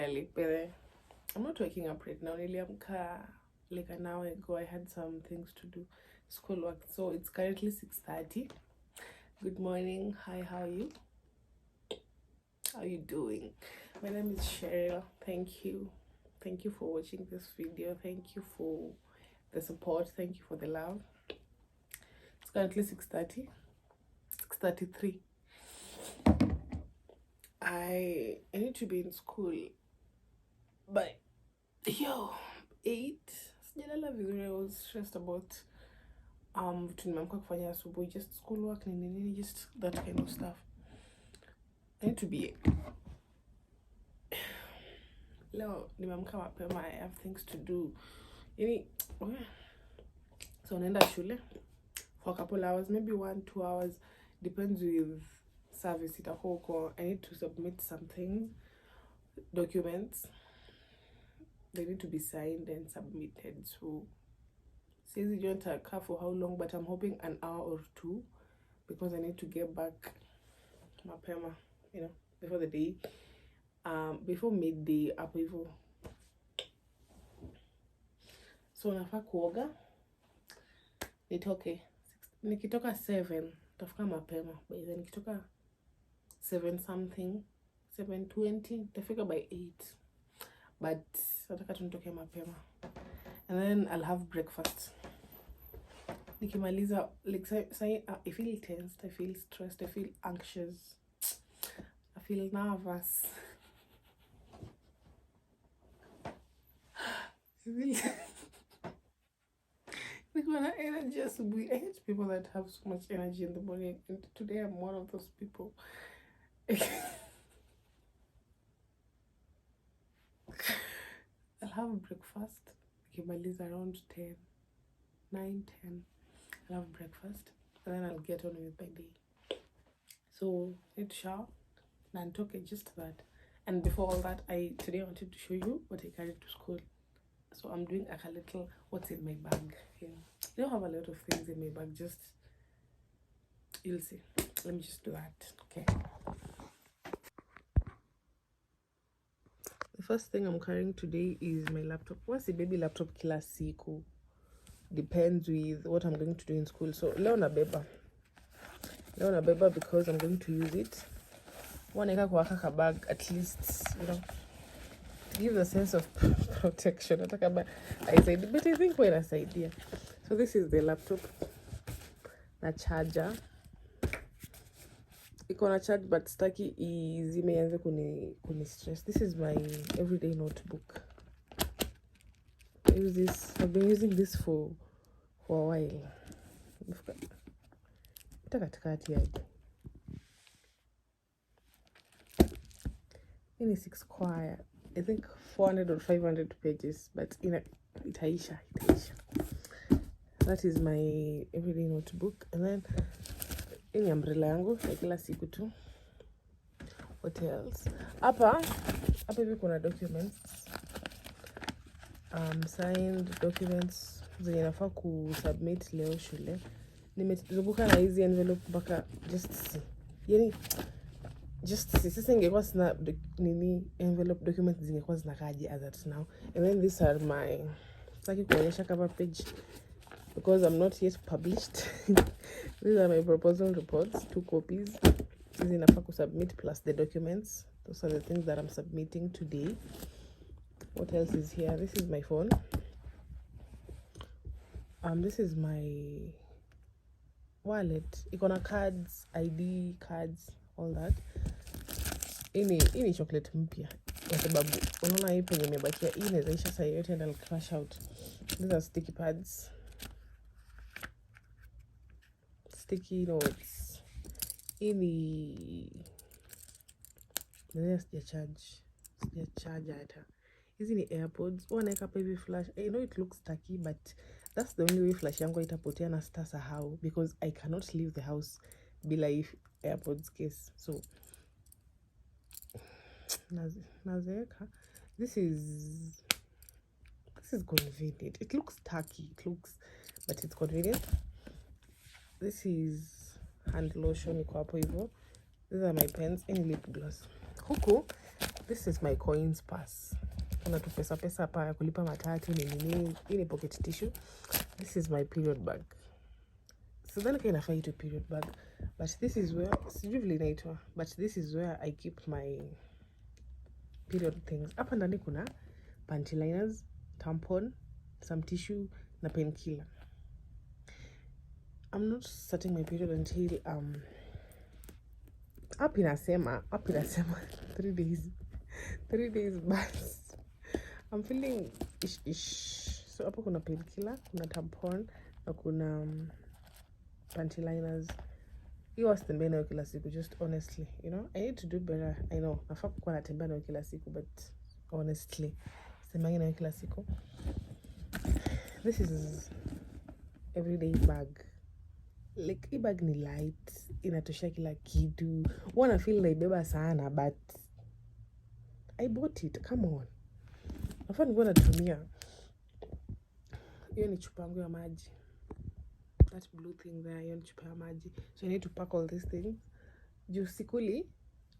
early, but I'm not waking up right now. Really, I'm like an hour ago. I had some things to do, schoolwork. So it's currently 6:30. Good morning. Hi, how are you? How are you doing? My name is Cheryl. Thank you. Thank you for watching this video. Thank you for the support. Thank you for the love. It's currently 6:30. 6:33. I need to be in school by 8. Sijalala vizuri. I was stressed about vitu nimeamka kufanya asubuhi, just schoolwork nini, just that kind of stuff. I need to be leo nimeamka mapema. I have things to do. So naenda shule for a couple hours, maybe 1-2 hours, depends with service itakuwa huko. I need to submit something, documents. They need to be signed and submitted. So says you don't care for how long, but I'm hoping an hour or 2 because I need to get back mapema, before the day, before midday hapo hivyo. So nafaa kuoga nitoke. Nikitoka 7 tafika mapema. By then nikitoka 7 something, 7:20 tafika by 8. But nataka tunitoke mapema. And then I'll have breakfast. Nikimaliza, like I feel tensed, I feel stressed, I feel anxious, I feel nervous. Energy. I hate people that have so much energy in the morning, and today I'm one of those people. I'll have breakfast. Kimaliza around 10, 9, 10. I'll have breakfast and then I'll get on with my day. So need to shower and talk just that. And before all that, today I wanted to show you what I carried to school. So I'm doing a little what's in my bag. I don't have a lot of things in my bag, just you'll see. Let me just do that. Okay. The first thing I'm carrying today is my laptop. What's the baby laptop kila siku? Depends with what I'm going to do in school. So leo nabeba because I'm going to use it. Waneka kwa kaka bag, at least, give a sense of protection. I said, but I think we're a idea. So this is the laptop. Na charger. Iko na charge, but staki zimeanza kuni stress. This is my everyday notebook. I've been using this for a while. In 6 square, I think 400 or 500 pages, but itaisha. That is my everyday notebook. And then ini umbrella yangu ya kila siku tu. What else? Hapa hivi kuna documents, signed documents zenye nafaa kusubmit leo shule. Nimezunguka na hizi envelope mpaka just see. Sasa ingekuwa sina envelope documents zingekuwa zinakaje as at now. And then these are my sitaki kuonyesha cover page because I'm not yet published. These are my proposal reports, 2 copies. Hizi nafaa kusubmit plus the documents. Those are the things that I'm submitting today. What else is here? This is my phone. This is my wallet. Iko na cards, ID cards, all that. Ini chocolate mpya kwa sababu unaona hii penye imebakia hii inaweza isha saa yote and I'll crash out. These are sticky pads, sticky notes. Sija charge hata. Hizi ni AirPods. Wanaweka hapa hivi flash. I know it looks tacky, but that's the only way flash yangu itapotea na sitasahau because I cannot leave the house bila AirPods case. So nazeka. This is convenient. It looks tacky, but it's convenient. This is hand lotion iko hapo hivyo. These are my pens and lip gloss. Huku This is my coins purse. Kuna tu pesa hapa ya kulipa matatu ni nini. Hii ni pocket tissue. This is my period bag. So then kind of find a period bag. But this is where but this is where I keep my period things. Hapa ndani kuna panty liners, tampon, some tissue na painkiller. I'm not starting my period until up inasema 3 days. 3 days but I'm feeling ish. So hapo kuna painkiller, kuna tampon na kuna panty liners. You was the nayo kila siku, just honestly, you know, I need to do better. I know nafaa kuwa natembea nayo kila siku, but honestly semanga nayo kila siku. This is everyday bag. Like hii bag ni light, inatosha kila kitu. Wanna feel naibeba sana, but I bought it. Come on. Nafaa nikuwa natumia. Hiyo ni chupa yangu ya maji. That blue thing there, hiyo ni chupa ya maji. So I need to pack all these things. Juu sikuli,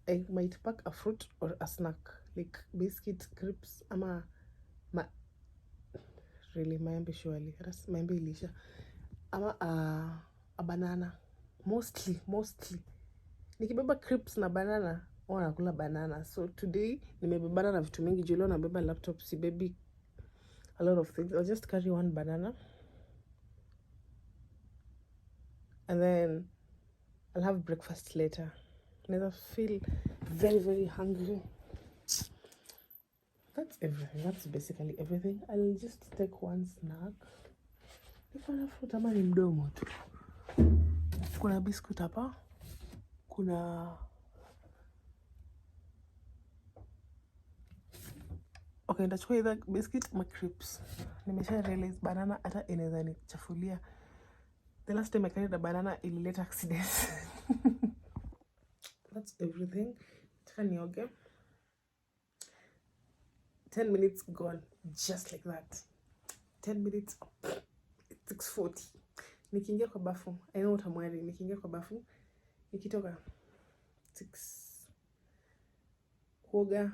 I might pack a fruit or a snack. Like biscuits, crisps, ama really, maembe surely. Maembe ilisha. Ama a banana. Mostly. Nikibeba crisps na banana, nakula banana. So today, nimebebana na vitu mingi. Juu leo nabeba laptop, si baby a lot of things. I'll just carry one banana. And then I'll have breakfast later. And I feel very, very hungry. That's everything. That's basically everything. I'll just take one snack. If I have fruit, ama ni mdomo tu. Kuna biscuit hapa. Kuna... Okay, ndachukua either biscuit ama crisps. Nimesha realize banana hata inaweza nichafulia. The last time I carried a banana, ilileta accidents. That's everything. Taka nioge. 10 minutes gone. Just like that. 10 minutes up. It's 6:40. Nikiingia kwa bafu. I know what I'm wearing. Nikiingia kwa bafu. Nikitoka 6. Kuoga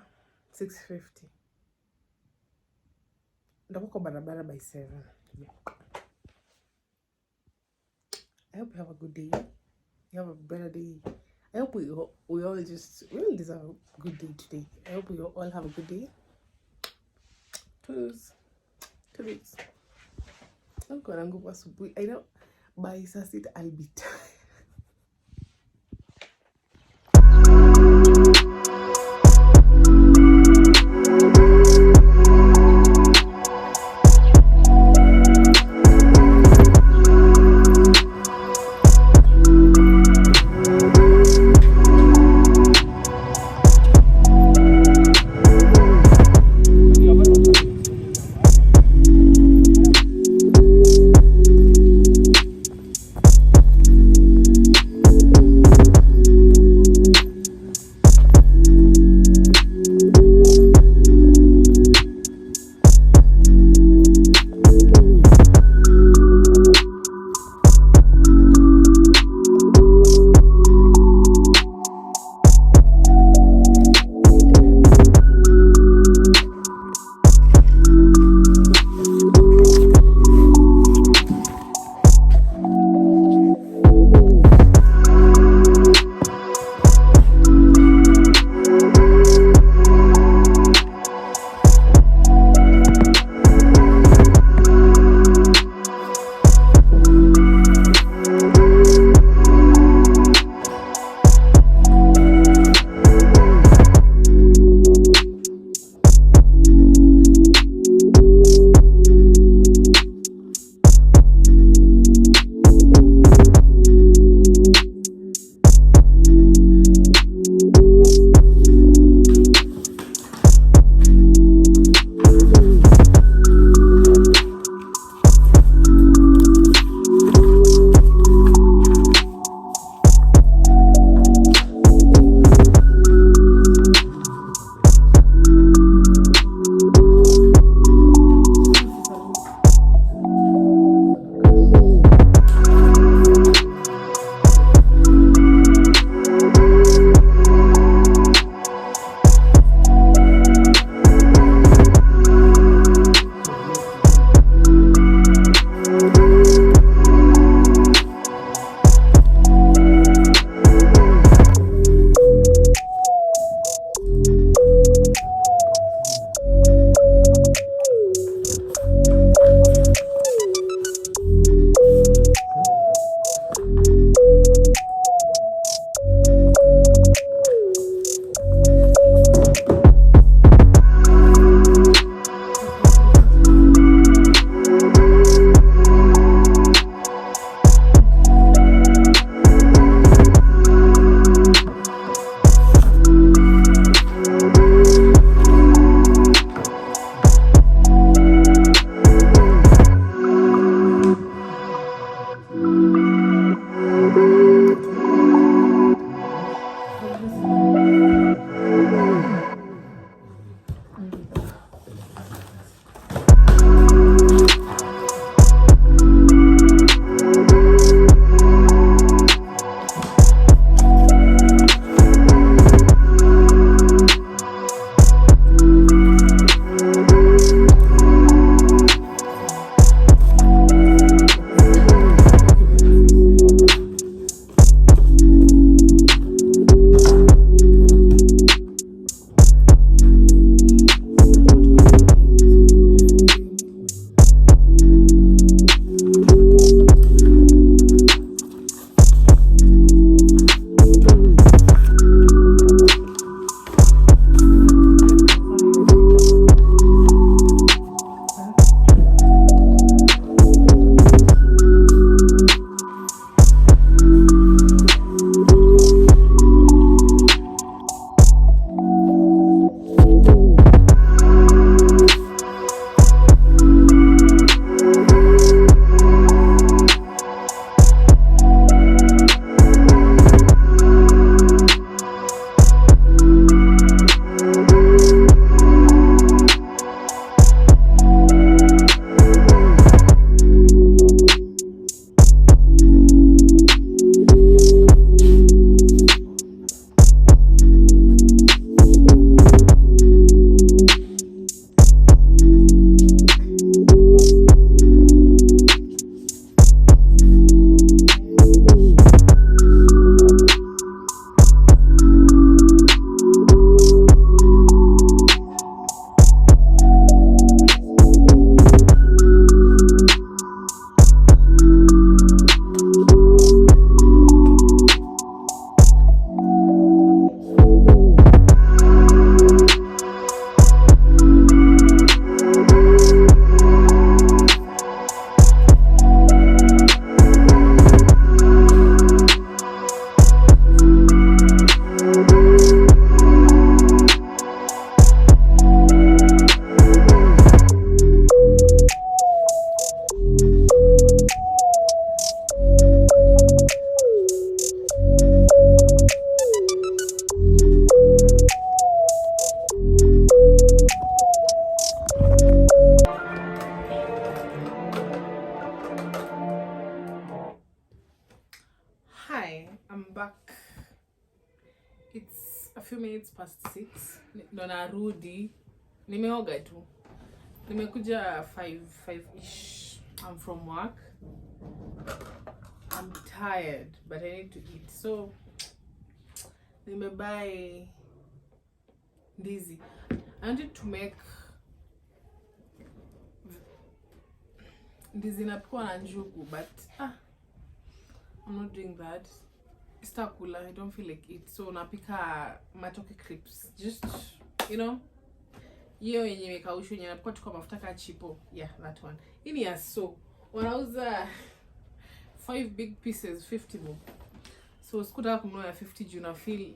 6:50. Ndakuwa kwa barabara by 7. Yeah. I hope you have a good day. You have a better day. I hope we all deserve a good day today. I hope we all have a good day. Toodles. I know by Saturday I'll be tired. it's past 6 ndo narudi. Nimeoga tu, nimekuja 5ish. I'm from work. I'm tired but I need to eat, so nimebuy ndizi. I wanted to make ndizi napikwa na njugu, but I'm not doing that. Sitakula, I don't feel like it. So napika matoke crisps, just hiyo yenye imekaushwa yenye napikwa tu kwa mafuta ka chipo. Yeah, that one. Hii ni ya so wanauza 5 big pieces 50 bob. So sikutaka kununua ya 50 juu na feel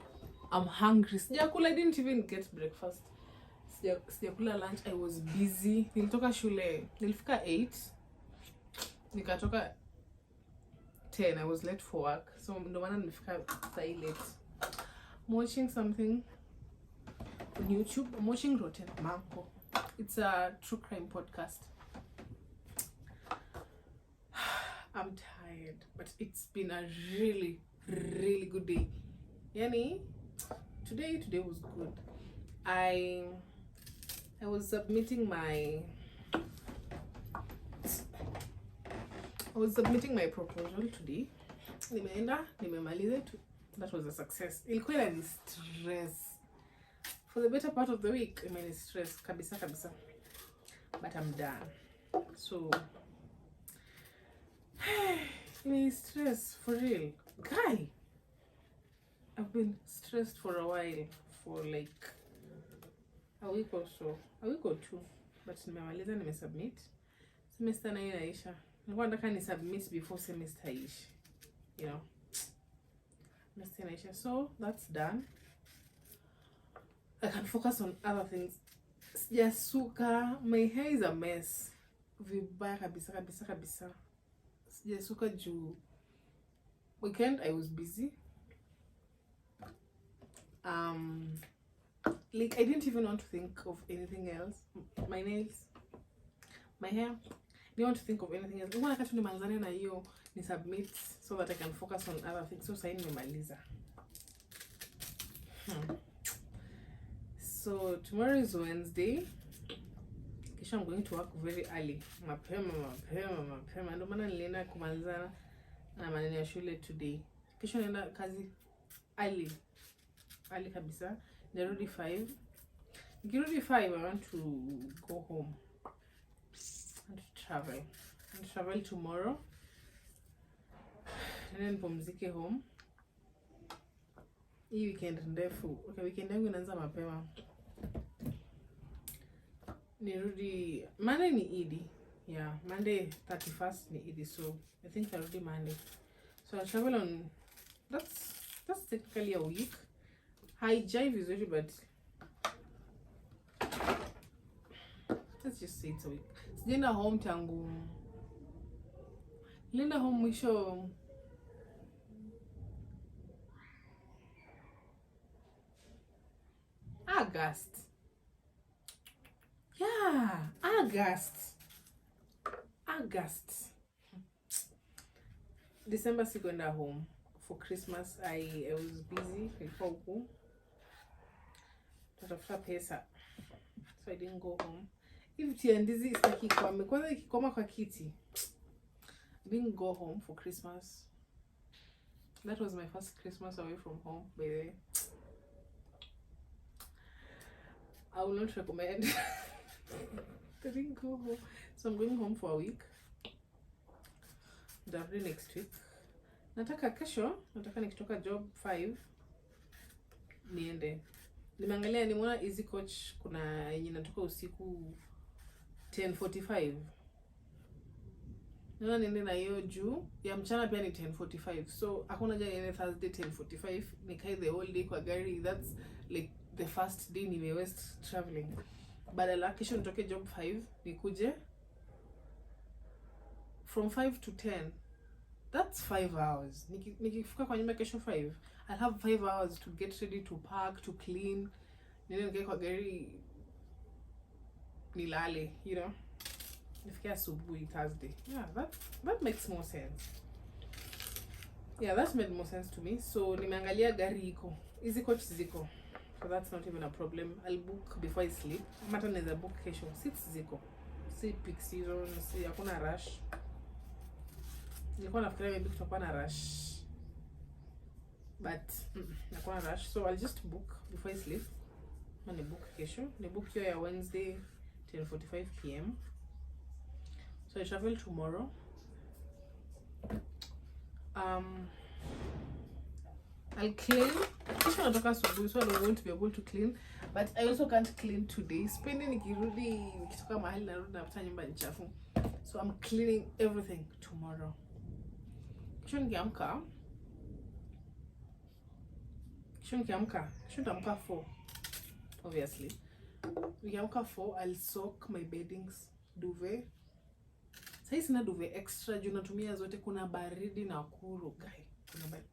I'm hungry. Sijakula, I didn't even get breakfast. Sijakula lunch, I was busy. Nilitoka shule, nilifika 8. Nikatoka 10, I was late for work. So ndo maana nilifika sai late. I'm watching something on YouTube. I'm watching Rotten Mango. It's a true crime podcast. I'm tired, but it's been a really, really good day. Yani, today was good. I was submitting my proposal today. Nimemaliza. That was a success. Ilikuwa ni stress for the better part of the week. I mean, stress kabisa, but I'm done. So any stress for real, guy. I've been stressed for a while, for like a week or so, a week or two, but nimemaliza, nimesubmit. Semester na inaisha. Nilikuwa nataka ni submit before semester ish, semester inaisha. So that's done. I can focus on other things. Sijasuka, my hair is a mess. Vibaya kabisa. Sijasuka juu weekend I was busy. Like I didn't even want to think of anything else. My nails, my hair, I didn't want to think of anything else. Nilikuwa nataka nimalizane na hiyo, ni submit so that I can focus on other things. So sasa nimemaliza. So tomorrow is Wednesday. Kisha I'm going to work very early. Mapema. Ndio maana nilienda kumalizana na maneno ya shule today. Kisha naenda kazi early kabisa. Nirudi 5. Nikirudi 5, I want to go home. I want to travel. I want to travel tomorrow. And then nipumzike home. Hii weekend ndefu. Okay, weekend yangu inaanza mapema. Nirudi Monday ni Idi. Yeah, Monday 31st ni Idi, so I think I'll Monday. So I'll travel on that's technically a week. Jive vizuri, but let's just say it's a week. Sijaenda home tangu. Nilienda home mwisho August. Yeah, August. December sikuenda home for Christmas. I was busy before huko. Tatafuta pesa. So I didn't go home. If tiandizi istakikome, kwanza ikikoma kwa kiti. I didn't go home for Christmas. That was my first Christmas away from home, by the way. I will not recommend. I didn't go home. So I'm going home for a week. Ndarudi next week. Nataka nikitoka job 5 niende. Nimeangalia, nimeona Easy Coach kuna yenye natoka usiku 10:45. Naona niende na hiyo juu ya mchana pia ni 10:45. So hakuna haja niende Thursday 10:45 nikae the whole day kwa gari. That's like the first day nime waste traveling. Badala kesho nitoke job 5 nikuje from 5 to 10. That's 5 hours. Nikifika kwa nyumba kesho 5, I'll have 5 hours to get ready, to pack, to clean. Nikae kwa gari nilale, Nifikia asubuhi Thursday. Yeah, that makes more sense. Yeah, that made more sense to me. So nimeangalia gari iko. Easy Coach ziko. so that's not even a problem. I'll book before I sleep. Mata naweza book kesho. Seats ziko. Si peak season, si hakuna rush. Nilikuwa nafikiria maybe tutakuwa na rush. But hakuna rush. So I'll just book before I sleep. Ni book kesho. Ni book hiyo ya Wednesday 10:45 p.m. So I travel tomorrow. I'll clean. Kesho natoka asubuhi, so I won't be able to clean. But I also can't clean today. Spendi nikitoka mahali narudi napata nyumba ni chafu. So I'm cleaning everything tomorrow. Kesho nikiamka nitaamka 4. Obviously. Nikiamka 4, I'll soak my beddings, duvet. Sasa sina duvet extra juu natumia zote, kuna baridi na kuru guy. Kuna baridi.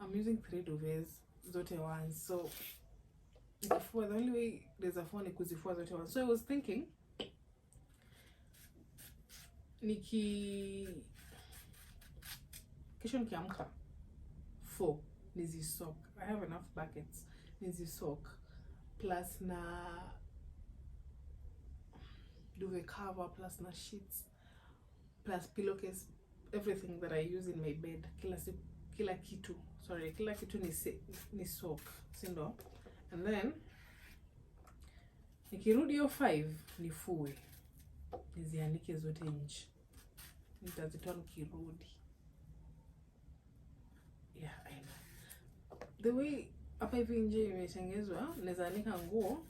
I'm using 3 duvets zote once. So the only way there's a phone ni kuzifua zote once. So I was thinking kesho nikiamka 4 nizisok. I have enough buckets. Nizisok plus na duvet cover plus na sheets plus pillowcase, everything that I use in my bed. Kila kitu ni soak, sindo? And then nikirudi hiyo 5 nifue. Nizianike zote nje. Nitazitoa nikirudi. Yeah, I know. The way hapa hivi nje imetengezwa, naweza anika nguo.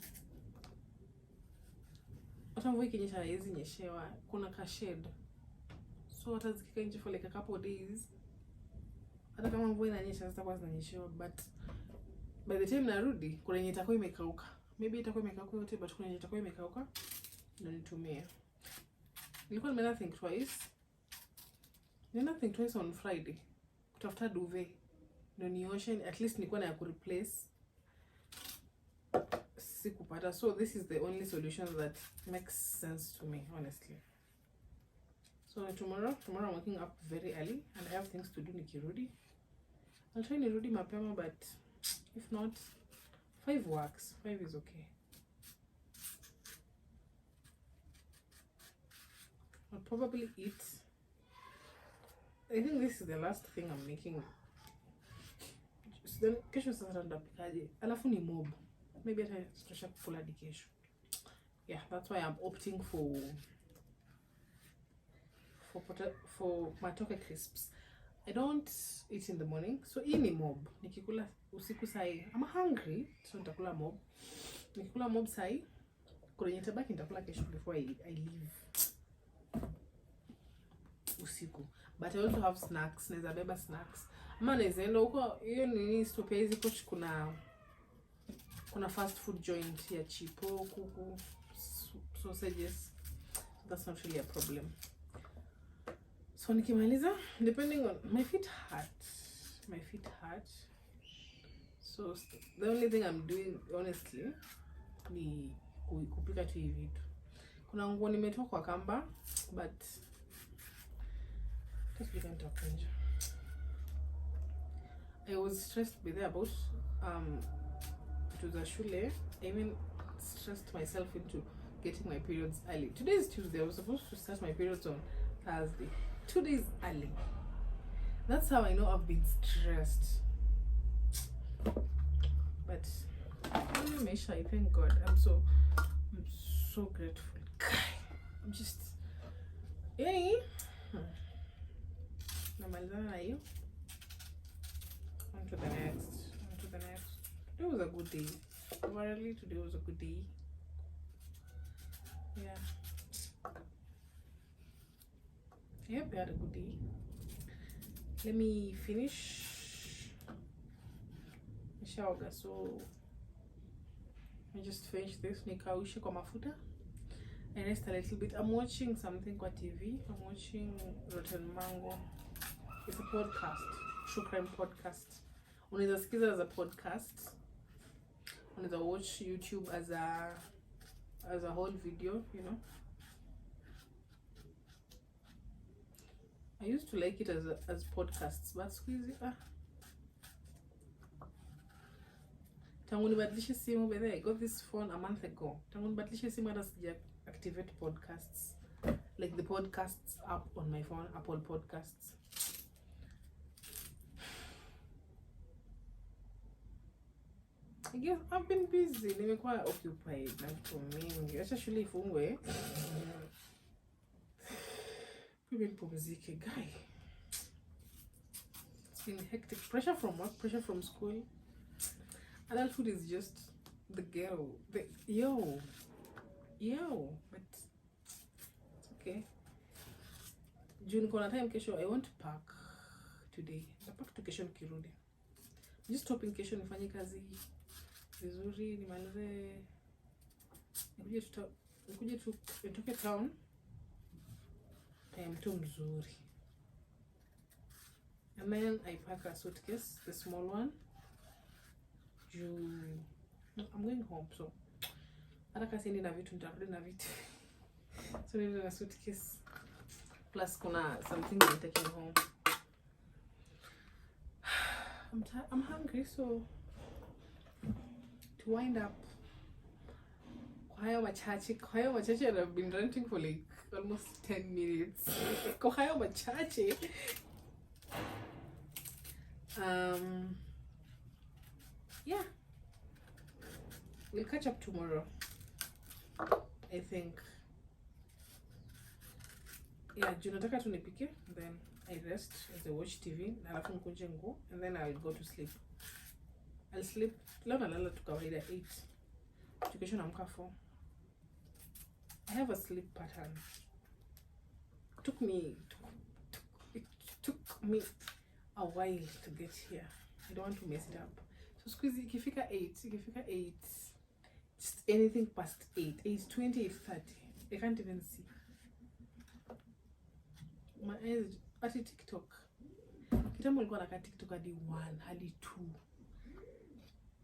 Hata mvua ikinyesha haiwezi nyeshewa, kuna ka shade. So hata zikikaa nje for like a couple of days, hata kama mvua inanyesha zitakuwa zinanyeshewa, but by the time narudi kuna yenye itakuwa imekauka. Maybe itakuwa imekauka yote, but kuna yenye itakuwa imekauka ndio nitumie. Nilikuwa nimeenda think twice on Friday kutafuta duvet ndio nioshe, at least nilikuwa na ya kureplace. Sikupata. So this is the only solution that makes sense to me, honestly. So tomorrow I'm waking up very early and I have things to do nikirudi. I'll try nirudi mapema, but if not, 5 works. 5 is okay. I'll probably eat. I think this is the last thing I'm making. Then kesho sasa ndapikaje? Alafu ni mob. Maybe I tutosha kukula di kesho. Yeah, that's why I'm opting for matoke crisps. I don't eat in the morning, so hii ni mob. Nikikula usiku sai, I'm hungry, so nitakula mob. Nikikula mob sai, kuna yenye tabaki nitakula kesho before I leave usiku. But I also have snacks, naweza beba snacks. Ama naweza enda huko, hiyo nini stopezi coach, kuna fast food joint ya chipo, kuku, sausages. That's not really a problem. So nikimaliza, depending on my feet hurt. So the only thing I'm doing honestly ni kupika tu hivi vitu. Kuna nguo nimetoa kwa kamba, but just we can talk nje. I was stressed with there about it was a shule. I even stressed myself into getting my periods early. Today is Tuesday. I was supposed to start my periods on Thursday. 2 days early. That's how I know I've been stressed. But I thank God. I'm so grateful. I'm just yay. Namalizana na hiyo. On to the next. Today was a good day. Overall, today was a good day. Yeah. Yep, we had a good day. Let me finish the shower. So I just finished this. Nikaushe kwa mafuta. I rest a little bit. I'm watching something kwa TV. I'm watching Rotten Mango. It's a podcast. True crime podcast. Unaweza sikiza as a podcast. Unaweza watch YouTube as a whole video, you know. I used to like it as podcasts, but squeezy Tangu nibadilishe simu, by the way, I got this phone a month ago. Tangu nibadilishe simu hata sija activate podcasts. Like the podcasts app on my phone, Apple Podcasts. I guess I've been busy. Nimekuwa occupied na vitu mingi. Acha shule ifungwe. Nipumzike, guy. It's been hectic. Pressure from work, pressure from school. Adulthood is just the ghetto. Yo. But it's okay. June kona time kesho, I want to park today. I park to kesho nikirudi. Just hoping kesho nifanye kazi vizuri, nimalize nikuje nitoke town. I am too mzuri. And then I pack a suitcase, the small one. I'm going home, so hata kasi ni na vitu nitarudi na vitu. So need a suitcase. Plus kuna something I'm taking home. I'm hungry, so to wind up, kwa hayo machache and I've been ranting for like almost 10 minutes. Kwa hayo machache. Yeah. We'll catch up tomorrow, I think. Yeah, nataka tu nipike, then I rest as I watch TV, alafu nikuje nguo, and then I'll go to sleep. I'll sleep. Leo nalala tu kawaida 8. Kesho naamka 4. I have a sleep pattern. It took me a while to get here. I don't want to mess it up. So squeeze ikifika 8, just anything past 8, 8:20, 8:30. I can't even see. My eyes at TikTok. Kitambo nilikuwa nakaa TikTok hadi 1, hadi 2.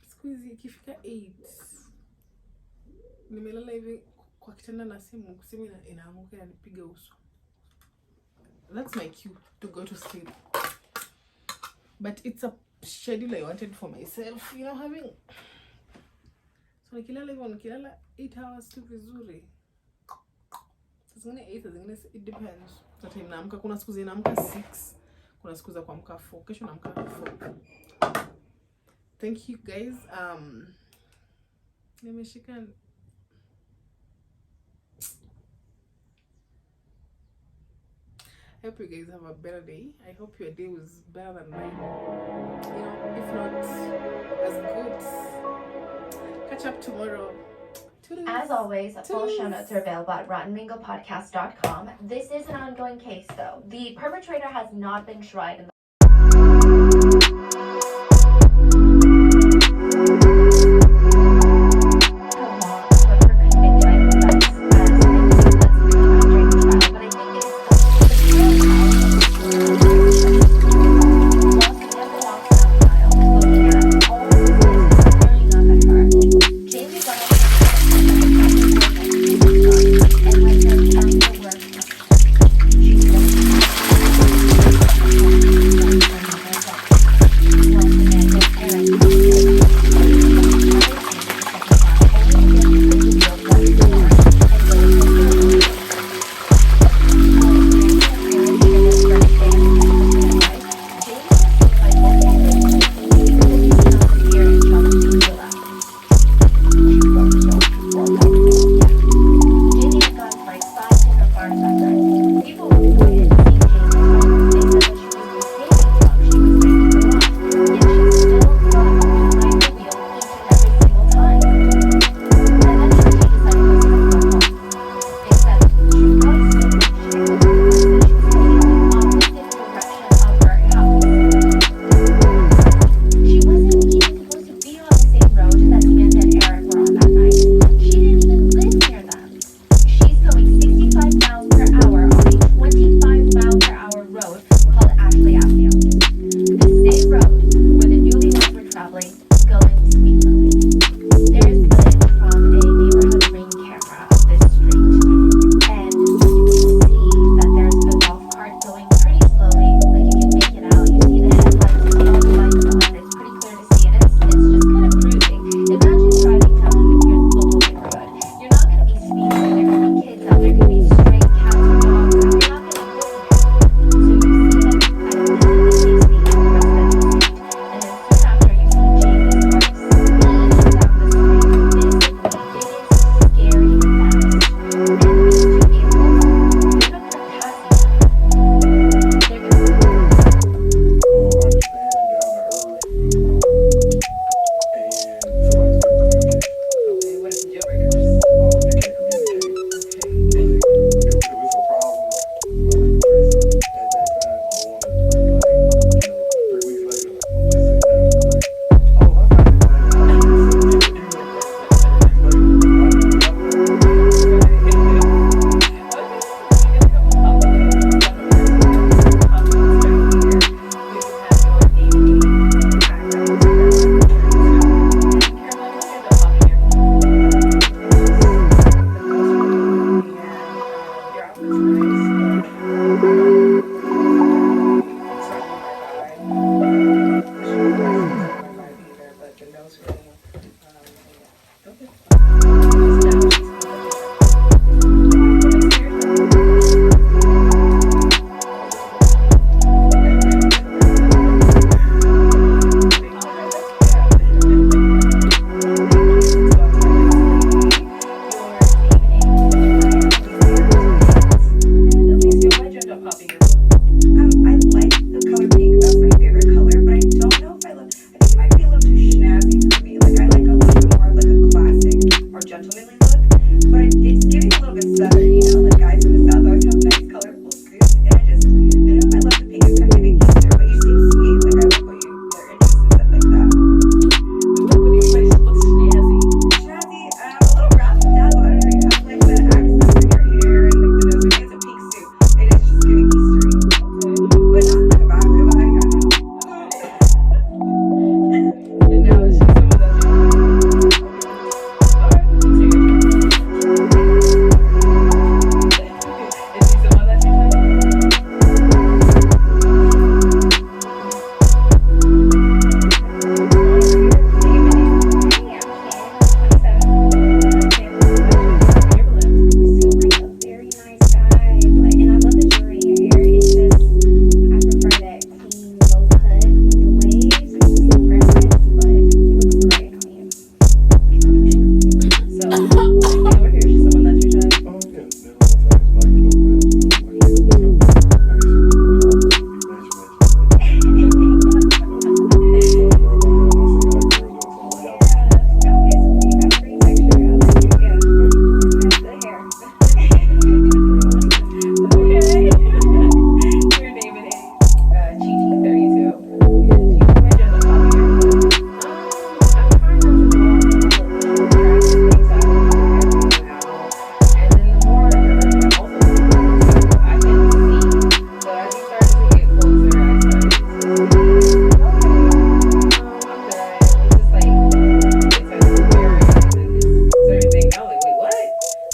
Squeeze ikifika 8. Nimelala hivi kwa kitanda na simu inaanguka na nipiga uso. That's my cue to go to sleep. But it's a schedule I wanted for myself, you know, having. So nikilala 8 hours tu vizuri. Sasa 8, sasa it depends. So time naamka, kuna siku zinaamka 6, kuna siku za kuamka 4. Kesho naamka 4. Thank you guys. Nimeshika. I hope you guys have a better day. I hope your day was better than mine. You know, if not as good. Catch up tomorrow. Toodles. As always, full show notes are available at RottenMangoPodcast.com. This is an ongoing case, though. The perpetrator has not been tried in the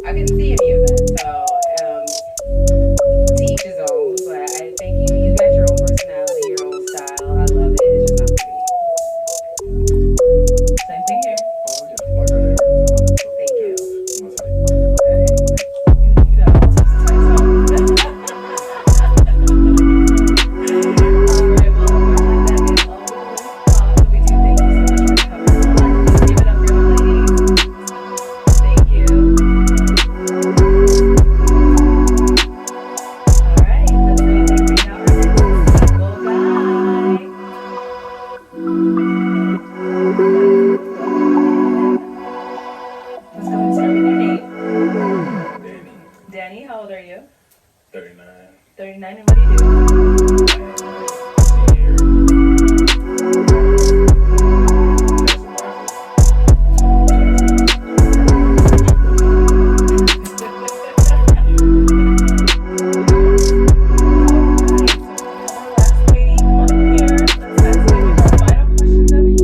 I couldn't see any of that. So, to each his own. But I think you got your own personality, your own style. I love it. It's just not for me. Same thing here. Oh yeah, like I never done it, so Thank you. my type. Okay. You got all types of types, huh? All right. Well, unfortunately, that is all for the list. But we do thank you so much for coming on. Give it up for the ladies. Thank you. All right. Let's go ahead and bring out our next single guy. Let's go ahead and start with your name. Danny, Danny, how old are you? 39. 39, and what do you do? I am a senior tax advisor. So taxes Alright, so we have our last lady. Come on in here. Let's ask you our final question, Debbie.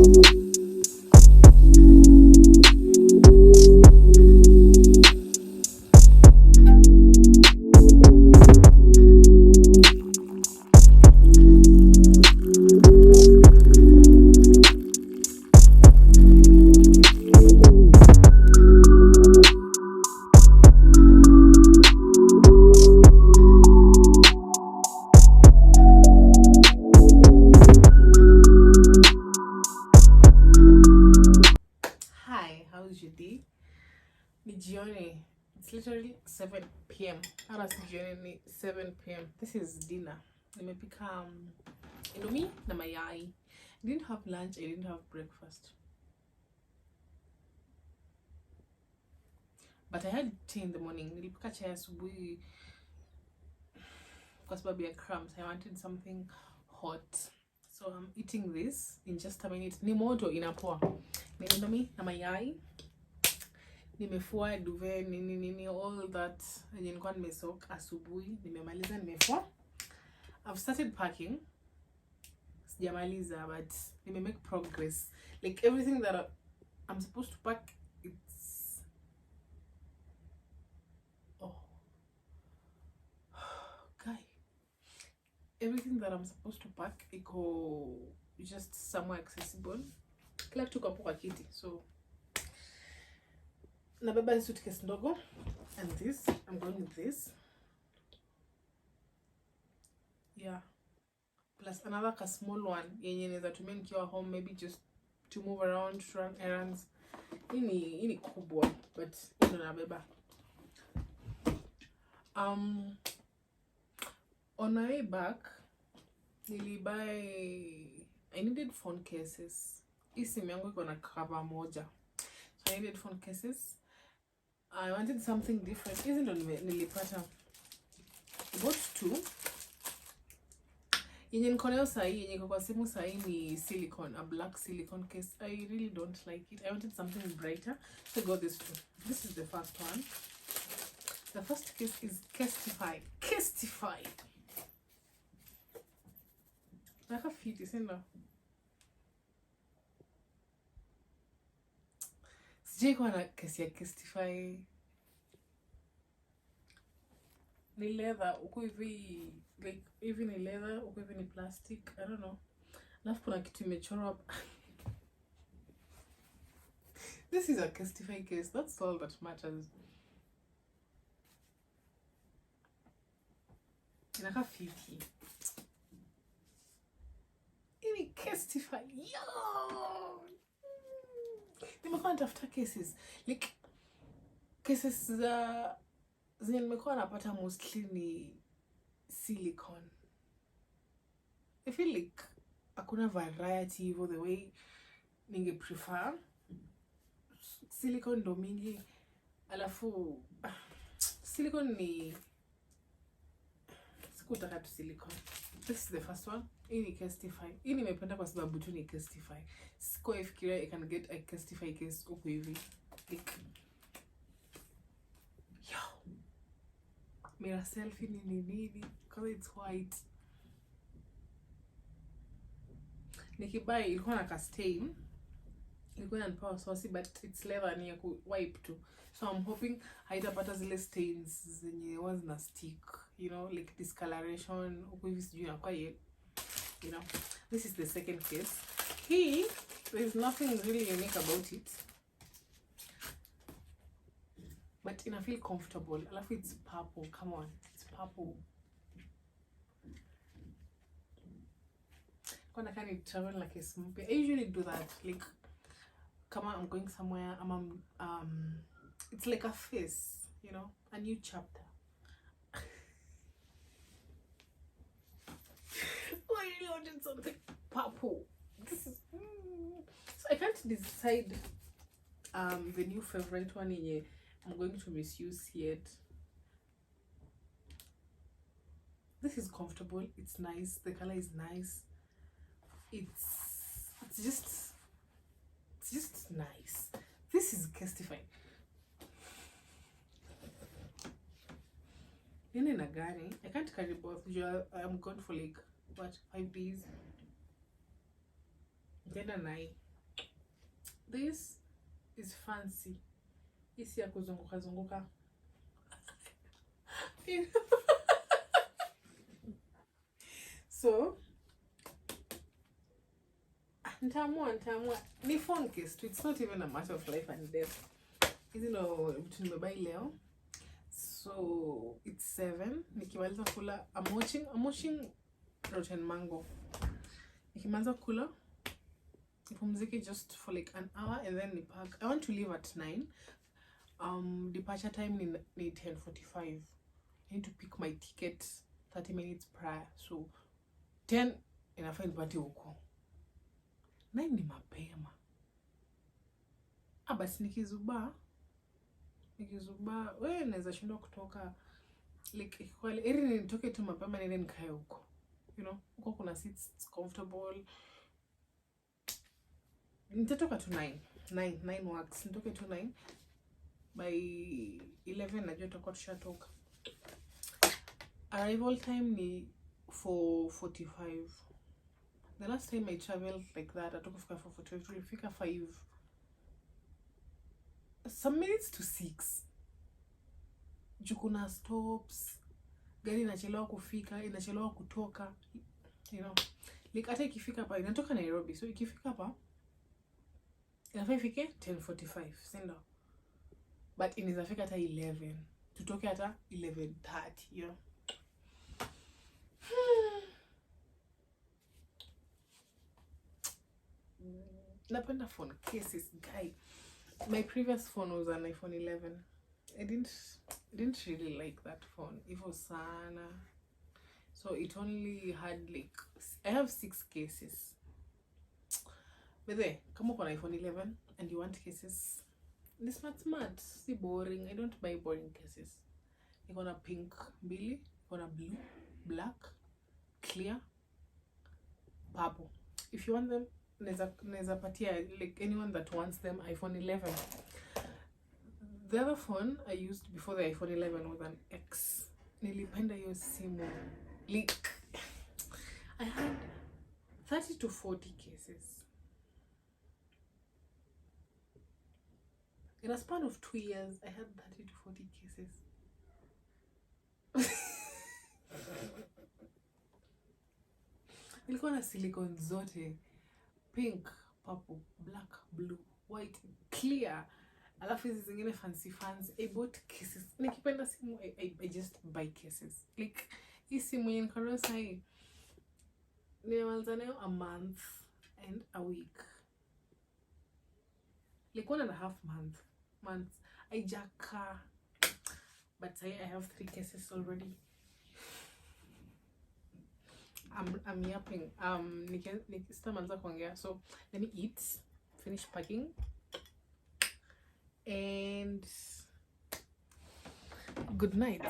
Hi, how's your day? Ni jioni. It's literally 7 p.m. Hata si jioni ni 7 p.m. This is dinner. Nimepika indomie na mayai. I didn't have lunch, I didn't have breakfast. But I had tea in the morning. Nilipika chai asubuhi kwa sababu ya crumbs. I wanted something hot. So I'm eating this in just a minute. Ni moto inapoa. Ni indomie na mayai. Nimefua duvet nini all that yenye nilikuwa nimesoak asubuhi, nimemaliza, nimefua. I've started packing. Sijamaliza but nime make progress. Like everything that I'm supposed to pack, it's guy. Everything that I'm supposed to pack iko just somewhere accessible. Kila kitu kwa kwa kiti. So nabeba hii suitcase ndogo and this. I'm going with this. Yeah. Plus another small one yenye naweza tumia nikiwa home, maybe just to move around, to run errands. Hii ni kubwa but ndo nabeba. On my way back I needed phone cases. Hii simu yangu iko na cover moja. So I needed phone cases. I wanted something different. Hizi ndo nilipata. I bought 2. Yenye niko nayo sahi, yenye iko kwa simu sahi ni silicone, a black silicone case. I really don't like it. I wanted something brighter. So I got this 2. This is the first one. The first case is Casetify. Naka fiti, sina. Sijai kuwa na kesi ya Casetify. Ni leather, uko hivi, like hivi ni leather, uko hivi ni plastic, I don't know. Alafu kuna kitu imechorwa. This is a Casetify case, that's all that matters. Inaka fiti. Ini Casetify. Yo! Nimekuwa natafuta cases. Like cases zenye nimekuwa napata mostly ni silicone. I feel like hakuna variety hivyo the way ninge prefer. Silicone ndo mingi. Alafu silicone ni sikutaka tu silicone. This is the first one. Hii ni Casetify. Hii nimependa kwa sababu tu ni Casetify. Sikuwa ifikiria I can get a Casetify case huku hivi. Like yo. Mirror selfie nini because it's white. Nikibai ilikuwa na ka stain. ilikuwa inanipa wasiwasi, but it's leather ni ya ku wipe tu, so I'm hoping haitapata zile stains zenye huwa zina stick, you know, like discoloration huko hivi sijui inakuwa you know. This is the second case. Hii there's nothing really unique about it, but ina feel comfortable. Alafu it's purple, come on, it's purple. When I can travel like a smoothie, I usually do that. Like, come on, I'm going somewhere. It's like a face, you know, a new chapter. Why you wanted something purple? This is. So I can't decide the new favorite one in I'm going to misuse yet. This is comfortable. It's nice. The color is nice. It's just nice. This is castifying. In a gani, I can't carry both. I'm gone for like what, 5 days. Then this is fancy. Isi ya kuzunguka zunguka. So ntaamua ni phone case too. It's not even a matter of life and death. You know, tumebuy leo. So it's 7. Nikimaliza kula, I'm watching Rotten Mango. Nikimaliza kula, nipumzike just for like an hour and then nipack. I want to leave at 9. Departure time ni 10:45. I need to pick my ticket 30 minutes prior. So 10 inafaa nipate huko. 9 ni mapema. Basi nikizubaa wewe naweza shindwa kutoka, like kweli eri nitoke tu mapema nile nikae huko, you know, huko kuna seats, it's comfortable. Nitatoka tu 9 works. Nitoke tu 9 by 11 najua tutakuwa tushatoka. Arrival time ni 4:45. The last time I traveled like that, I took 4:45, tulifika 5 some minutes to 6. Jukuna stops, gari inachelewa kufika, inachelewa kutoka, you know. Like hata ikifika hapa inatoka Nairobi, so ikifika hapa inafaa ifike 10:45, sindo? But inaweza fika hata 11. Tutoke hata 11:30, you know. Napenda phone cases, guy. My previous phone was an iPhone 11. I didn't really like that phone. It was sana. So it only had like, I have 6 cases. But there, come up on iPhone 11 and you want cases. This smart. See, boring. I don't buy boring cases. You gonna pink Billy, you gonna blue, black, clear, purple. If you want them, neza patia, like anyone that wants them, iPhone 11. The other phone I used before the iPhone 11 was an X. Nilipenda hiyo simu. Like, I had 30 to 40 cases. In a span of 2 years, I had 30 to 40 cases. Nilikuwa na silicone zote. Pink, purple, black, blue, white, clear. Alafu hizi zingine fancy. I bought cases. Nikipenda simu, I just buy cases. Like, hii simu yenye niko nayo sahi, nimemaliza nayo a month and a week. Like 1.5 months. Haijaka. But I have 3 cases already. I'm yapping. Nikistamaliza kuongea. So let me eat, finish packing, and good night.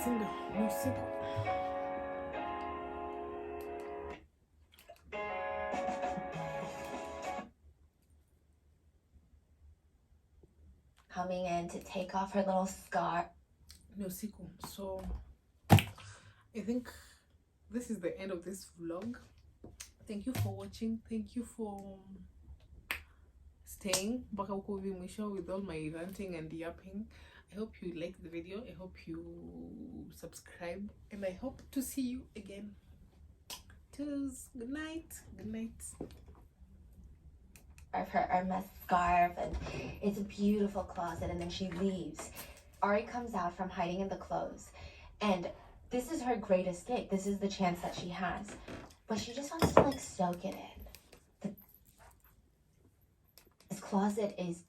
Coming in to take off her little scarf. No siku. So I think this is the end of this vlog. Thank you for watching. Thank you for staying mpaka huko hivi mwisho with all my ranting and yapping. I hope you liked the video. I hope you subscribe, and I hope to see you again. Toodles. Good night. Good night. Her Hermes scarf, and it's a beautiful closet, and then she leaves. Ari comes out from hiding in the clothes, and this is her great escape. This is the chance that she has, but she just wants to like soak it in. This closet is